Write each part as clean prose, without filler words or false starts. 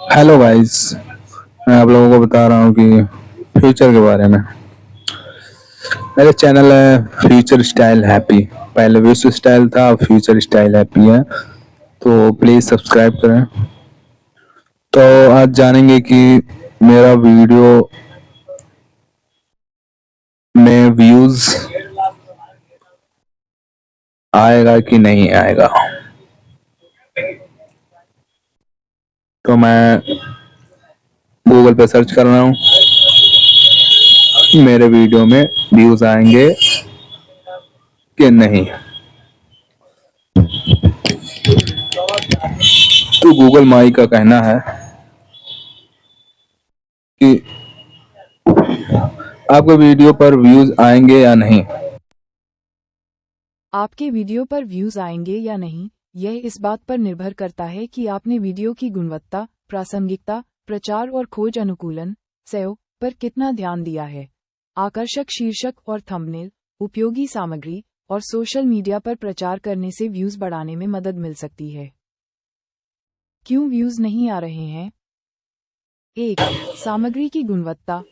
Hello guys. मैं आप लोगों को बता रहा हूँ कि फ्यूचर के बारे में। मेरा चैनल है फ्यूचर स्टाइल हैप्पी। पहले विश्व स्टाइल था, अब फ्यूचर स्टाइल हैप्पी है, तो प्लीज सब्सक्राइब करें। तो आज जानेंगे कि मेरा वीडियो में व्यूज आएगा कि नहीं आएगा। तो मैं गूगल पे सर्च कर रहा हूँ, मेरे वीडियो में व्यूज आएंगे कि नहीं। तो गूगल माई का कहना है कि आपके वीडियो पर व्यूज आएंगे या नहीं। आपके वीडियो पर व्यूज आएंगे या नहीं, यह इस बात पर निर्भर करता है कि आपने वीडियो की गुणवत्ता, प्रासंगिकता, प्रचार और खोज अनुकूलन SEO पर कितना ध्यान दिया है। आकर्षक शीर्षक और थंबनेल, उपयोगी सामग्री और सोशल मीडिया पर प्रचार करने से व्यूज बढ़ाने में मदद मिल सकती है। क्यों व्यूज नहीं आ रहे हैं? 1. सामग्री की गुणवत्ता।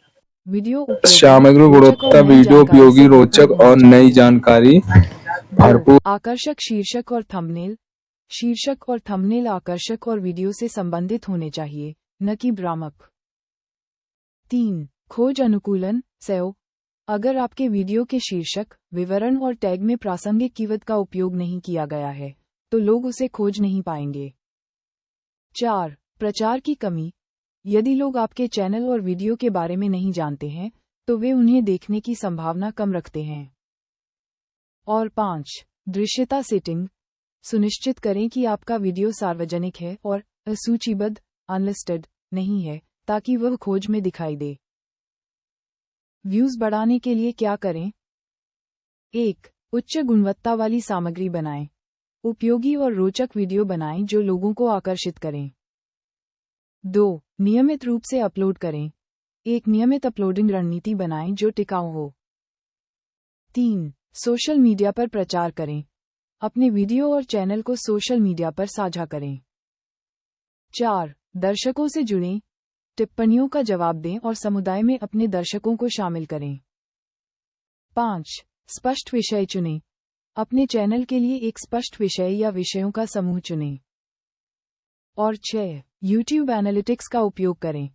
वीडियो उपयोगी, सामग्री रोचक और गुणवत्ता, नई वीडियो जानकारी उपयोगी, से भरपूर रोचक होना और नई चाहिए। जानकारी 2. भरपूर। आकर्षक शीर्षक और थंबनेल। शीर्षक और थंबनेल आकर्षक और वीडियो से संबंधित होने चाहिए, न कि भ्रामक। 3. खोज अनुकूलन SEO। अगर आपके वीडियो के शीर्षक, विवरण और टैग में प्रासंगिक कीवर्ड का उपयोग नहीं किया गया है, तो लोग उसे खोज नहीं पाएंगे। 4. प्रचार की कमी। यदि लोग आपके चैनल और वीडियो के बारे में नहीं जानते हैं, तो वे उन्हें देखने की संभावना कम रखते हैं। और 5. दृश्यता सेटिंग। सुनिश्चित करें कि आपका वीडियो सार्वजनिक है और असूचीबद्ध अनलिस्टेड नहीं है, ताकि वह खोज में दिखाई दे। व्यूज बढ़ाने के लिए क्या करें? 1. उच्च गुणवत्ता वाली सामग्री बनाएं। उपयोगी और रोचक वीडियो बनाएं जो लोगों को आकर्षित करें। 2. नियमित रूप से अपलोड करें। एक नियमित अपलोडिंग रणनीति बनाएं जो टिकाऊ हो। 3. सोशल मीडिया पर प्रचार करें। अपने वीडियो और चैनल को सोशल मीडिया पर साझा करें। 4. दर्शकों से जुड़ें। टिप्पणियों का जवाब दें और समुदाय में अपने दर्शकों को शामिल करें। 5. स्पष्ट विषय चुनें। अपने चैनल के लिए एक स्पष्ट विषय या विषयों का समूह चुनें। और 6. YouTube एनालिटिक्स का उपयोग करें।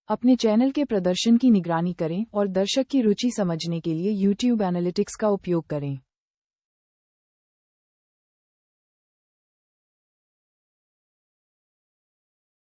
अपने चैनल के प्रदर्शन की निगरानी करें और दर्शक की रुचि समझने के लिए YouTube एनालिटिक्स का उपयोग करें।